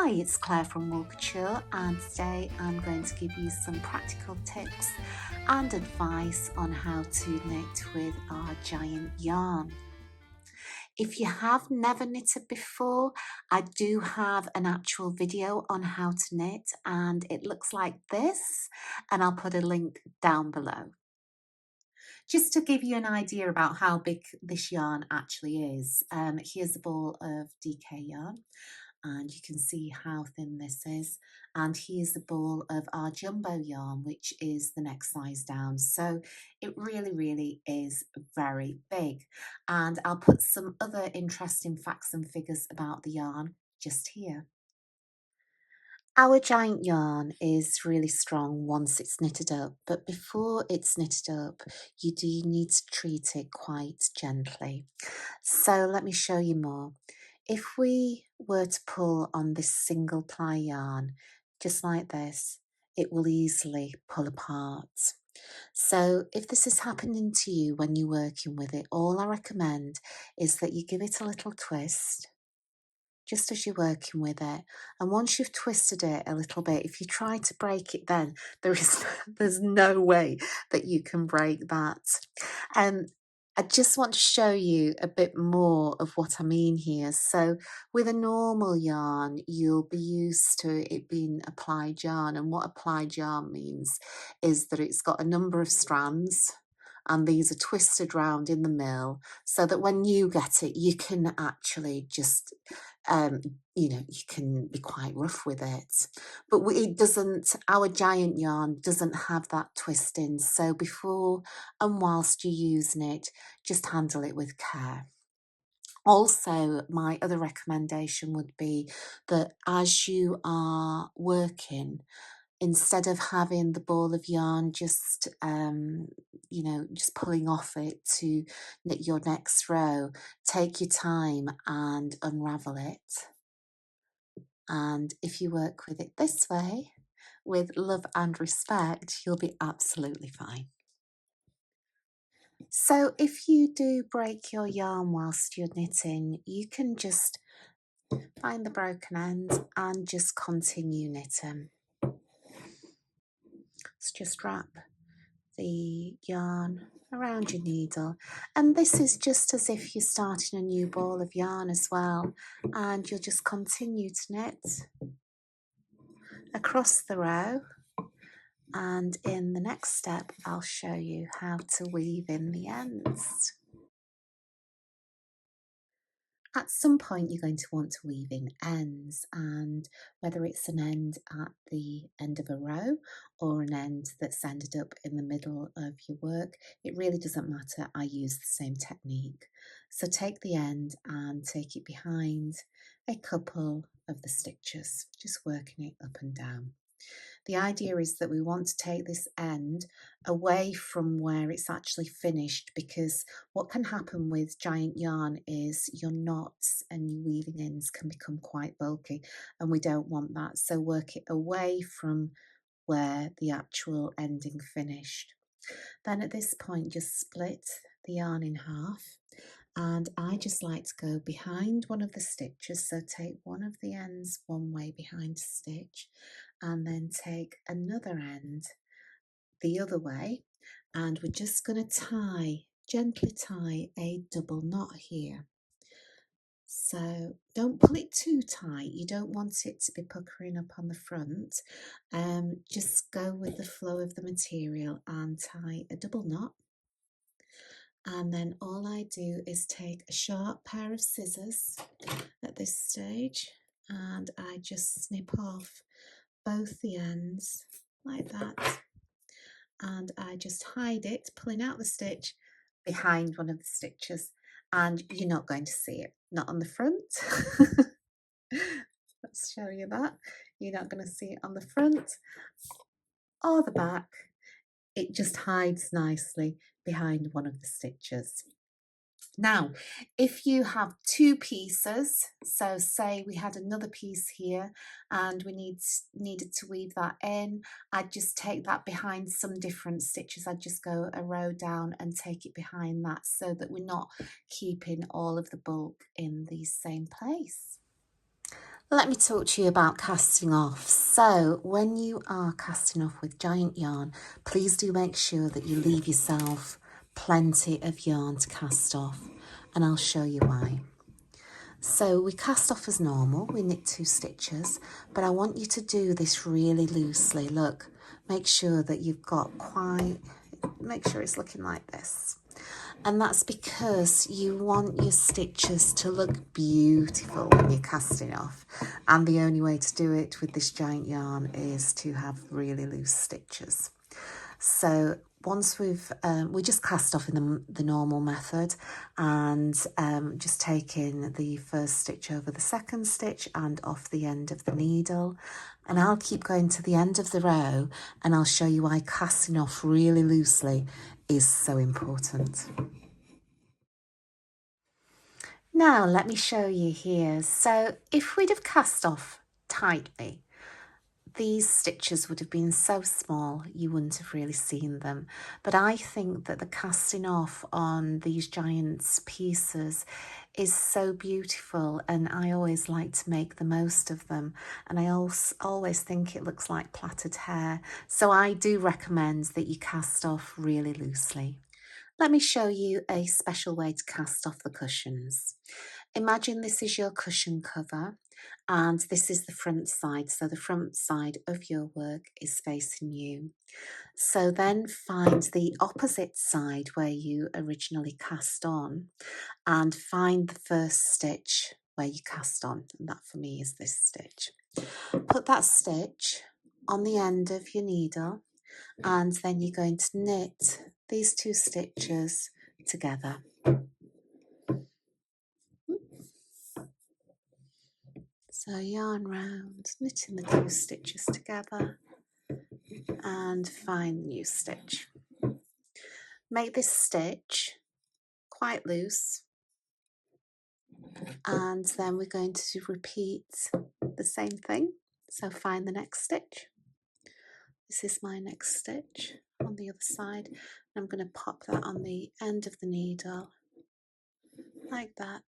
Hi, it's Claire from Wool Couture, and today I'm going to give you some practical tips and advice on how to knit with our giant yarn. If you have never knitted before, I do have an actual video on how to knit, and it looks like this, and I'll put a link down below. Just to give you an idea about how big this yarn actually is, here's a ball of DK yarn, and you can see how thin this is, and here's a ball of our jumbo yarn, which is the next size down, so it really is very big. And I'll put some other interesting facts and figures about the yarn just here. Our giant yarn is really strong once it's knitted up, but before it's knitted up, you do need to treat it quite gently. So let me show you more. If we were to pull on this single ply yarn, just like this, it will easily pull apart. So if this is happening to you when you're working with it, all I recommend is that you give it a little twist just as you're working with it. And once you've twisted it a little bit, if you try to break it then, there's no way that you can break that. I just want to show you a bit more of what I mean here. So with a normal yarn, you'll be used to it being applied yarn. And what applied yarn means is that it's got a number of strands, and these are twisted round in the mill so that when you get it, you can actually just, you can be quite rough with it. But it doesn't, our giant yarn doesn't have that twisting. So before and whilst you're using it, just handle it with care. Also, my other recommendation would be that as you are working, instead of having the ball of yarn just, just pulling off it to knit your next row, take your time and unravel it. And if you work with it this way, with love and respect, you'll be absolutely fine. So if you do break your yarn whilst you're knitting, you can just find the broken end and just continue knitting. Let's just wrap the yarn around your needle, and this is just as if you're starting a new ball of yarn as well, and you'll just continue to knit across the row, and in the next step I'll show you how to weave in the ends. At some point you're going to want to weave in ends, and whether it's an end at the end of a row or an end that's ended up in the middle of your work, it really doesn't matter. I use the same technique. So take the end and take it behind a couple of the stitches, just working it up and down. The idea is that we want to take this end away from where it's actually finished, because what can happen with giant yarn is your knots and your weaving ends can become quite bulky, and we don't want that. So work it away from where the actual ending finished. Then at this point, just split the yarn in half. And I just like to go behind one of the stitches, so take one of the ends one way behind a stitch, and then take another end the other way, and we're just going to gently tie a double knot here. So don't pull it too tight, you don't want it to be puckering up on the front. Just go with the flow of the material and tie a double knot. And then all I do is take a sharp pair of scissors at this stage, and I just snip off both the ends like that, and I just hide it, pulling out the stitch behind one of the stitches, and you're not going to see it, not on the front. Let's show you that. You're not going to see it on the front or the back. It just hides nicely behind one of the stitches. Now, if you have two pieces, so say we had another piece here and we needed to weave that in, I'd just take that behind some different stitches. I'd just go a row down and take it behind that, so that we're not keeping all of the bulk in the same place. Let me talk to you about casting off. So when you are casting off with giant yarn, please do make sure that you leave yourself plenty of yarn to cast off, and I'll show you why. So we cast off as normal, we knit 2 stitches, but I want you to do this really loosely. Look, make sure that you've got make sure it's looking like this. And that's because you want your stitches to look beautiful when you're casting off. And the only way to do it with this giant yarn is to have really loose stitches. So once we just cast off in the normal method, and just taking the first stitch over the second stitch and off the end of the needle. And I'll keep going to the end of the row, and I'll show you why casting off really loosely is so important. Now let me show you here. So if we'd have cast off tightly, these stitches would have been so small you wouldn't have really seen them. But I think that the casting off on these giant pieces is so beautiful, and I always like to make the most of them. And I also always think it looks like plaited hair. So I do recommend that you cast off really loosely. Let me show you a special way to cast off the cushions. Imagine this is your cushion cover, and this is the front side. So the front side of your work is facing you. So then find the opposite side where you originally cast on, and find the first stitch where you cast on. And that for me is this stitch. Put that stitch on the end of your needle, and then you're going to knit these 2 stitches together. So yarn round, knitting the 2 stitches together, and find the new stitch. Make this stitch quite loose, and then we're going to repeat the same thing. So find the next stitch. This is my next stitch on the other side. I'm going to pop that on the end of the needle like that,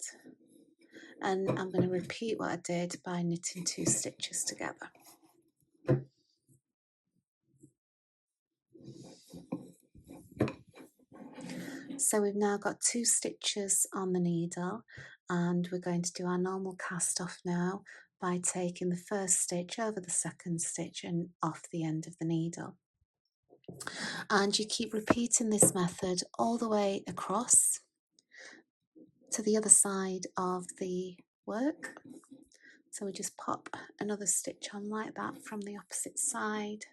and I'm going to repeat what I did by knitting 2 stitches together. So we've now got 2 stitches on the needle, and we're going to do our normal cast off now by taking the first stitch over the second stitch and off the end of the needle. And you keep repeating this method all the way across to the other side of the work. So we just pop another stitch on like that from the opposite side,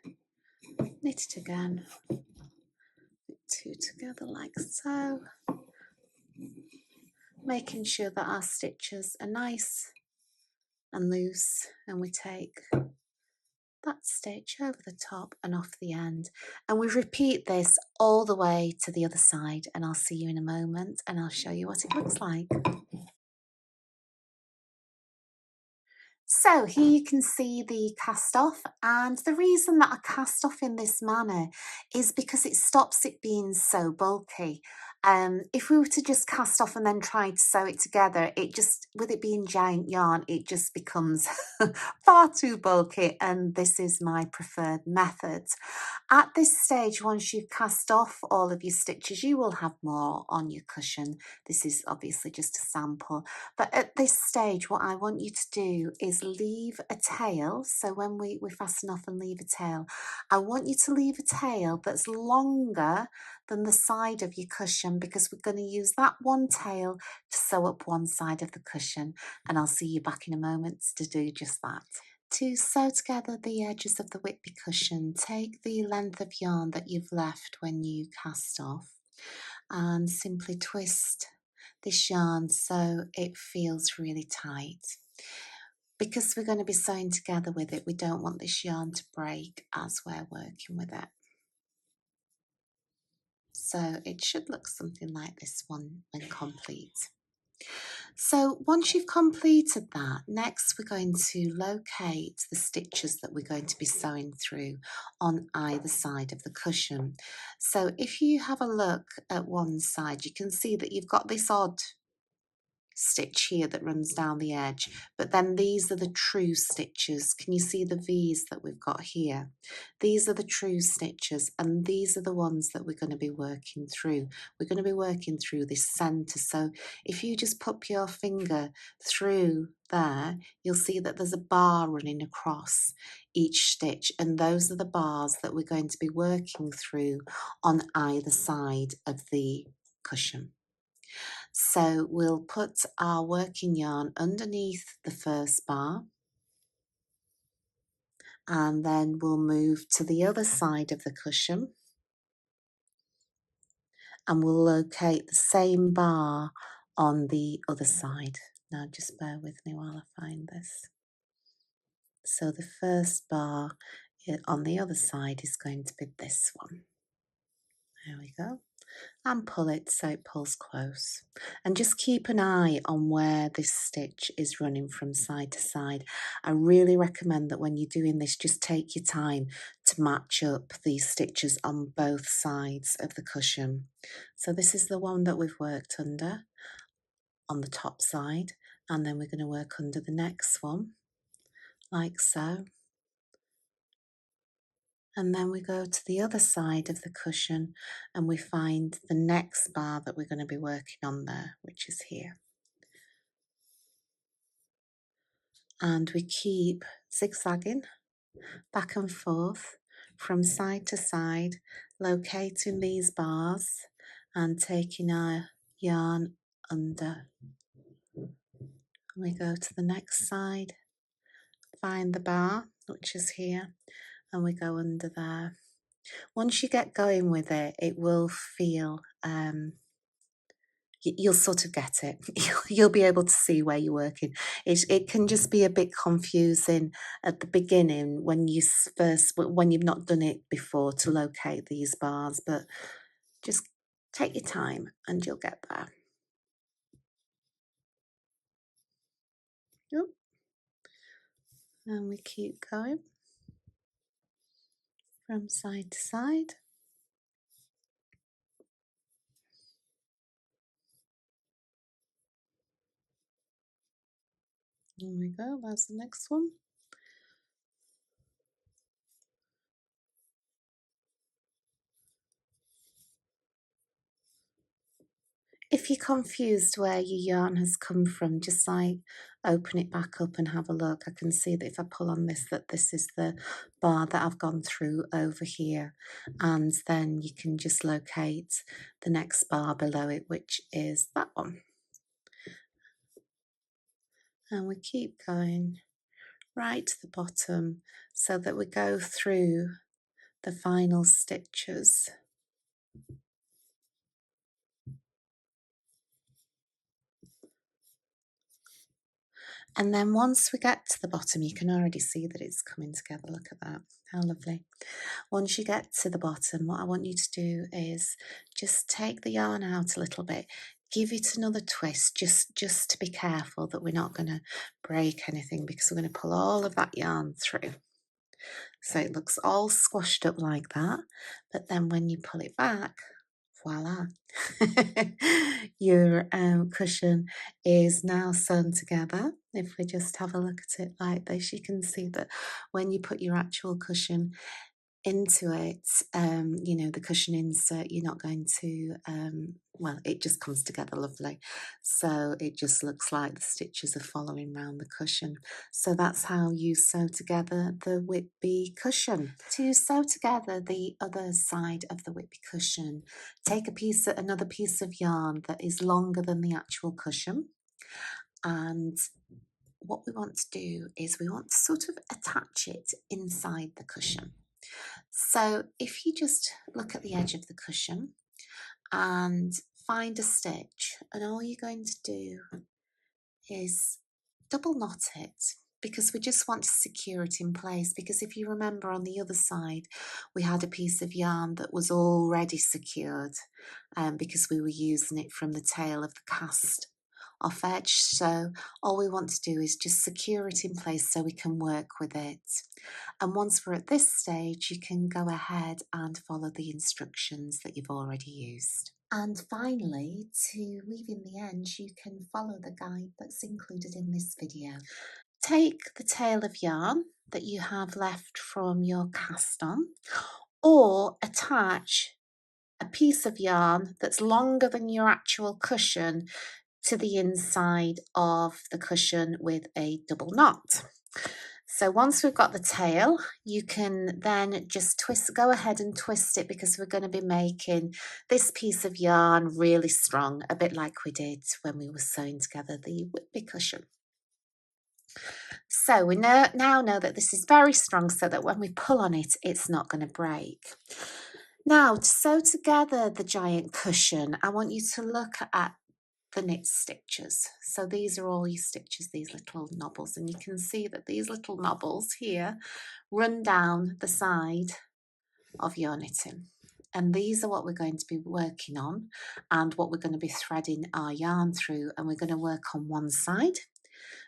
knit it again, knit 2 together like so, making sure that our stitches are nice and loose, and we take that stitch over the top and off the end, and we repeat this all the way to the other side, and I'll see you in a moment and I'll show you what it looks like. So here you can see the cast off, and the reason that I cast off in this manner is because it stops it being so bulky. If we were to just cast off and then try to sew it together, with it being giant yarn, it just becomes far too bulky, and this is my preferred method. At this stage, once you've cast off all of your stitches, you will have more on your cushion. This is obviously just a sample. But at this stage, what I want you to do is leave a tail. So when we fasten off and leave a tail, I want you to leave a tail that's longer than the side of your cushion, because we're going to use that one tail to sew up one side of the cushion. And I'll see you back in a moment to do just that. To sew together the edges of the Whitby cushion, take the length of yarn that you've left when you cast off and simply twist this yarn so it feels really tight. Because we're going to be sewing together with it, we don't want this yarn to break as we're working with it. So it should look something like this one when complete. So once you've completed that, next we're going to locate the stitches that we're going to be sewing through on either side of the cushion. So if you have a look at one side, you can see that you've got this odd stitch here that runs down the edge, but then these are the true stitches. Can you see the V's that we've got here? These are the true stitches, and these are the ones that we're going to be working through. We're going to be working through this center. So if you just pop your finger through there, you'll see that there's a bar running across each stitch, and those are the bars that we're going to be working through on either side of the cushion. So we'll put our working yarn underneath the first bar, and then we'll move to the other side of the cushion and we'll locate the same bar on the other side. Now just bear with me while I find this. So the first bar on the other side is going to be this one. There we go. And pull it so it pulls close. And just keep an eye on where this stitch is running from side to side. I really recommend that when you're doing this, just take your time to match up these stitches on both sides of the cushion. So this is the one that we've worked under on the top side, and then we're going to work under the next one, like so. And then we go to the other side of the cushion and we find the next bar that we're going to be working on there, which is here. And we keep zigzagging back and forth from side to side, locating these bars and taking our yarn under. We go to the next side, find the bar, which is here, and we go under there. Once you get going with it, it will feel, you'll sort of get it. You'll be able to see where you're working. It can just be a bit confusing at the beginning when when you've not done it before to locate these bars, but just take your time and you'll get there. Yep. And we keep going from side to side. There we go, that's the next one. If you're confused where your yarn has come from, just like open it back up and have a look. I can see that if I pull on this, that this is the bar that I've gone through over here. And then you can just locate the next bar below it, which is that one. And we keep going right to the bottom so that we go through the final stitches. And then once we get to the bottom, you can already see that it's coming together. Look at that, how lovely. Once you get to the bottom, what I want you to do is just take the yarn out a little bit, give it another twist, just to be careful that we're not going to break anything, because we're going to pull all of that yarn through. So it looks all squashed up like that, but then when you pull it back, voila, your cushion is now sewn together. If we just have a look at it like this, you can see that when you put your actual cushion into it, you know, the cushion insert, you're not going to, well, it just comes together lovely. So it just looks like the stitches are following around the cushion. So that's how you sew together the Whitby cushion. To sew together the other side of the Whitby cushion, take another piece of yarn that is longer than the actual cushion, and what we want to do is we want to sort of attach it inside the cushion. So if you just look at the edge of the cushion and find a stitch, and all you're going to do is double knot it, because we just want to secure it in place. Because if you remember, on the other side we had a piece of yarn that was already secured, because we were using it from the tail of the cast off edge. So all we want to do is just secure it in place so we can work with it. And once we're at this stage, you can go ahead and follow the instructions that you've already used. And finally, to weave in the ends, you can follow the guide that's included in this video. Take the tail of yarn that you have left from your cast on, or attach a piece of yarn that's longer than your actual cushion to the inside of the cushion with a double knot. So once we've got the tail, you can then just go ahead and twist it, because we're going to be making this piece of yarn really strong, a bit like we did when we were sewing together the Whitby cushion. So we now know that this is very strong, so that when we pull on it, it's not going to break. Now, to sew together the giant cushion, I want you to look at the knit stitches. So these are all your stitches, these little knobbles, and you can see that these little knobbles here run down the side of your knitting. And these are what we're going to be working on and what we're going to be threading our yarn through, and we're going to work on one side.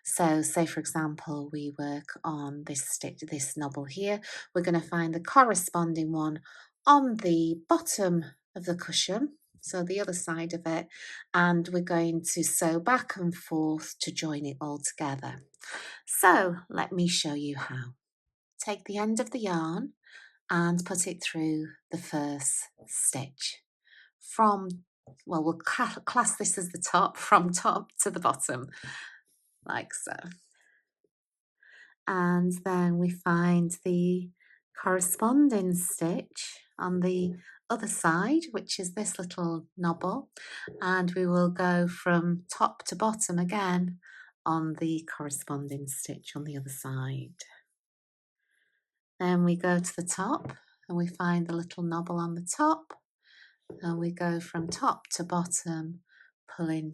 So say for example we work on this stitch, this knobble here, we're going to find the corresponding one on the bottom of the cushion, so the other side of it, and we're going to sew back and forth to join it all together. So let me show you how. Take the end of the yarn and put it through the first stitch from, well, we'll class this as the top, from top to the bottom, like so. And then we find the corresponding stitch on the other side, which is this little knobble, and we will go from top to bottom again on the corresponding stitch on the other side. Then we go to the top and we find the little knobble on the top, and we go from top to bottom, pulling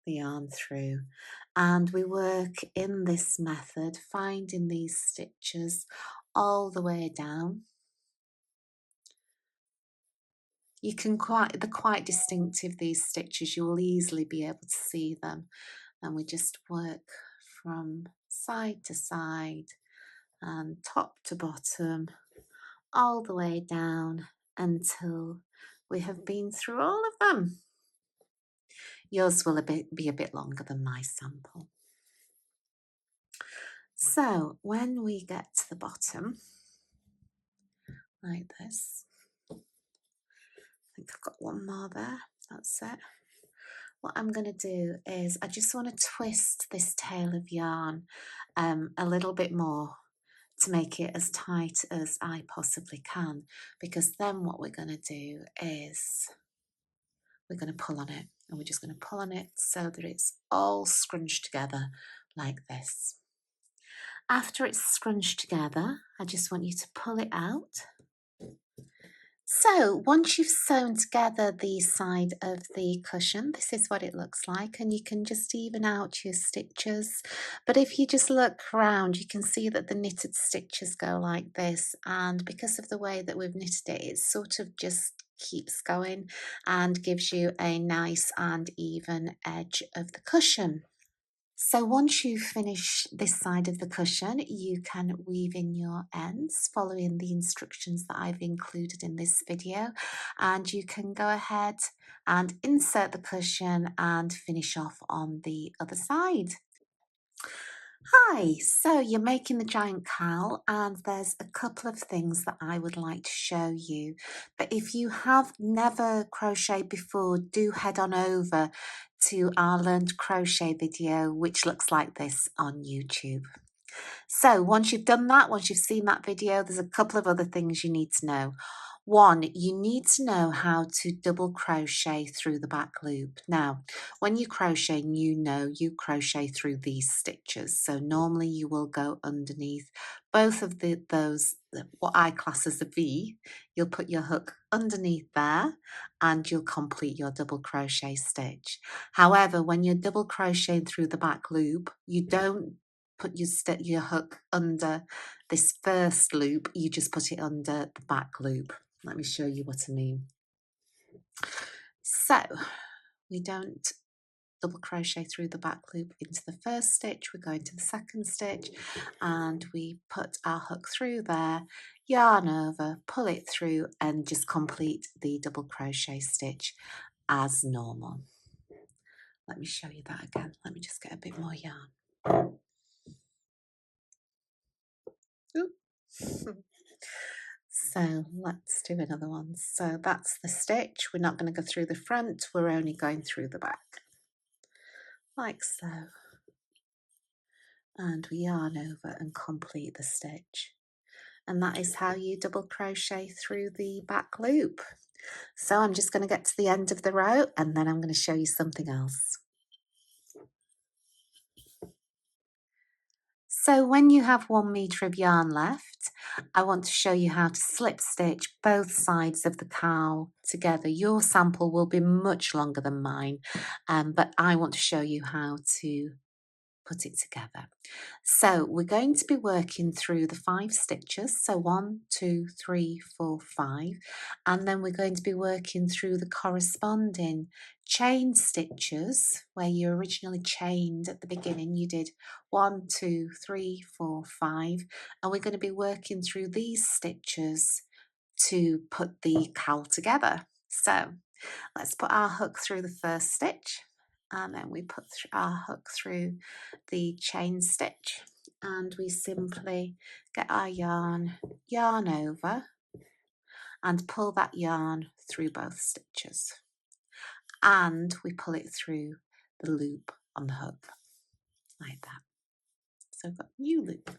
the yarn through, and we work in this method, finding these stitches all the way down. You can they're quite distinctive, these stitches, you will easily be able to see them, and we just work from side to side and top to bottom all the way down until we have been through all of them. Yours will be a bit longer than my sample. So when we get to the bottom, like this, I think I've got one more there, that's it. What I'm going to do is I just want to twist this tail of yarn a little bit more to make it as tight as I possibly can, because then what we're going to do is we're going to pull on it, and we're just going to pull on it so that it's all scrunched together like this. After it's scrunched together, I just want you to pull it out. So once you've sewn together the side of the cushion, this is what it looks like, and you can just even out your stitches. But if you just look around, you can see that the knitted stitches go like this, and because of the way that we've knitted it, it sort of just keeps going and gives you a nice and even edge of the cushion. So once you finish this side of the cushion, you can weave in your ends following the instructions that I've included in this video, and you can go ahead and insert the cushion and finish off on the other side. Hi, so you're making the giant cowl, and there's a couple of things that I would like to show you. But if you have never crocheted before, do head on over to our Learn to Crochet video, which looks like this on YouTube. So once you've done that, once you've seen that video, there's a couple of other things you need to know. One, you need to know how to double crochet through the back loop. Now, when you crochet, you crochet through these stitches. So normally you will go underneath both of those, what I class as a V. You'll put your hook underneath there and you'll complete your double crochet stitch. However, when you're double crocheting through the back loop, you don't put your hook under this first loop, you just put it under the back loop. Let me show you what I mean. So we don't double crochet through the back loop into the first stitch, we're going to the second stitch and we put our hook through there, yarn over, pull it through and just complete the double crochet stitch. as normal. Let me show you that again. Let me just get a bit more yarn. Oop. So let's do another one. So that's the stitch. We're not going to go through the front, we're only going through the back, like so. And we yarn over and complete the stitch. And that is how you double crochet through the back loop. So I'm just going to get to the end of the row and then I'm going to show you something else. So when you have 1 meter of yarn left, I want to show you how to slip stitch both sides of the cowl together. Your sample will be much longer than mine, but I want to show you how to put it together. So we're going to be working through the 5 stitches, so 1, 2, 3, 4, 5, and then we're going to be working through the corresponding chain stitches where you originally chained at the beginning. You did 1, 2, 3, 4, 5, and we're going to be working through these stitches to put the cowl together. So let's put our hook through the first stitch, and then we put our hook through the chain stitch, and we simply get our yarn over and pull that yarn through both stitches, and we pull it through the loop on the hook like that. So we've got a new loop,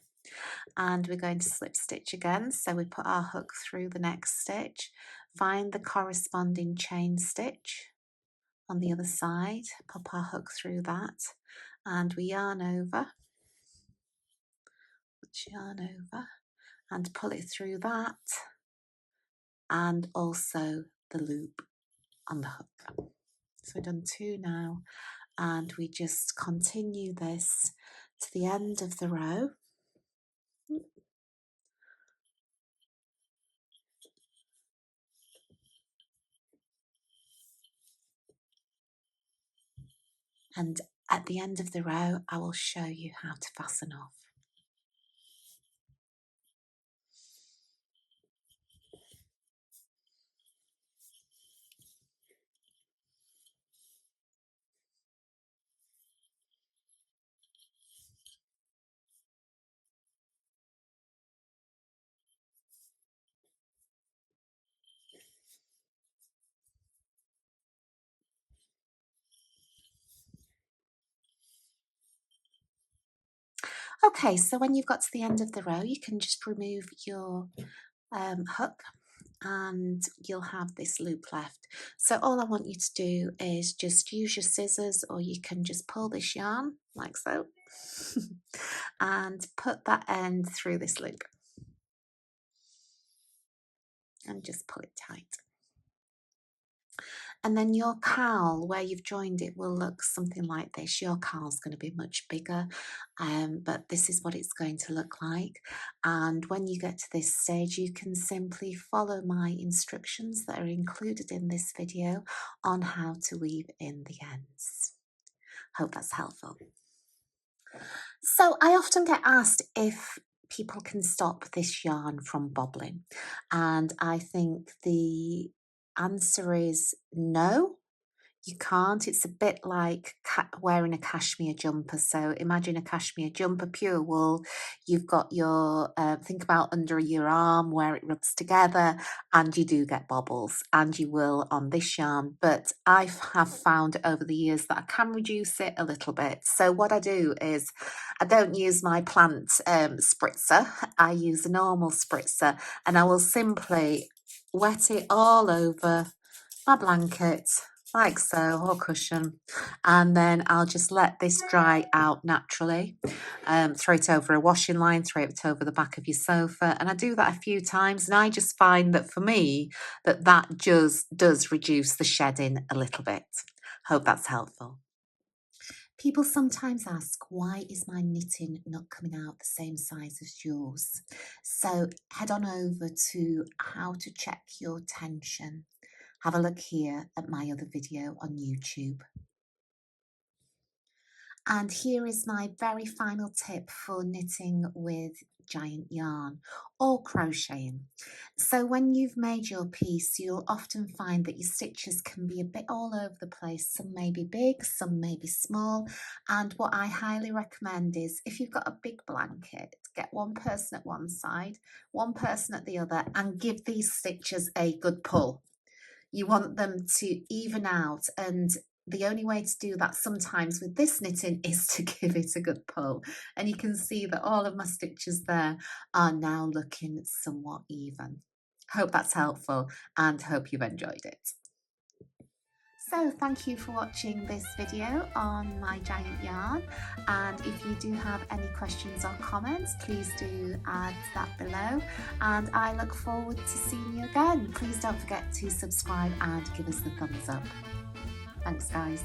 and we're going to slip stitch again. So we put our hook through the next stitch, find the corresponding chain stitch on the other side, pop our hook through that, and we yarn over, and pull it through that, and also the loop on the hook. So we've done 2 now, and we just continue this to the end of the row. And at the end of the row, I will show you how to fasten off. Okay, so when you've got to the end of the row, you can just remove your hook, and you'll have this loop left. So all I want you to do is just use your scissors, or you can just pull this yarn like so and put that end through this loop and just pull it tight. And then your cowl, where you've joined it, will look something like this. Your cowl's going to be much bigger, but this is what it's going to look like. And when you get to this stage, you can simply follow my instructions that are included in this video on how to weave in the ends. Hope that's helpful. So I often get asked if people can stop this yarn from bobbling, and I think the answer is no. You can't. It's a bit like wearing a cashmere jumper. So imagine a cashmere jumper, pure wool. You've got your, think about under your arm where it rubs together, and you do get bobbles, and you will on this yarn. But I have found over the years that I can reduce it a little bit. So what I do is I don't use my plant spritzer. I use a normal spritzer, and I will simply wet it all over my blanket like so, or cushion, and then I'll just let this dry out naturally. Throw it over a washing line, throw it over the back of your sofa, and I do that a few times, and I just find that for me that just does reduce the shedding a little bit. Hope that's helpful. People sometimes ask, why is my knitting not coming out the same size as yours? So head on over to how to check your tension. Have a look here at my other video on YouTube. And here is my very final tip for knitting with giant yarn or crocheting. So when you've made your piece, you'll often find that your stitches can be a bit all over the place. Some may be big, some may be small. And what I highly recommend is if you've got a big blanket, get one person at one side, one person at the other, and give these stitches a good pull. You want them to even out, and the only way to do that sometimes with this knitting is to give it a good pull. And you can see that all of my stitches there are now looking somewhat even. Hope that's helpful and hope you've enjoyed it. So thank you for watching this video on my giant yarn, and if you do have any questions or comments, please do add that below, and I look forward to seeing you again. Please don't forget to subscribe and give us the thumbs up. Thanks guys.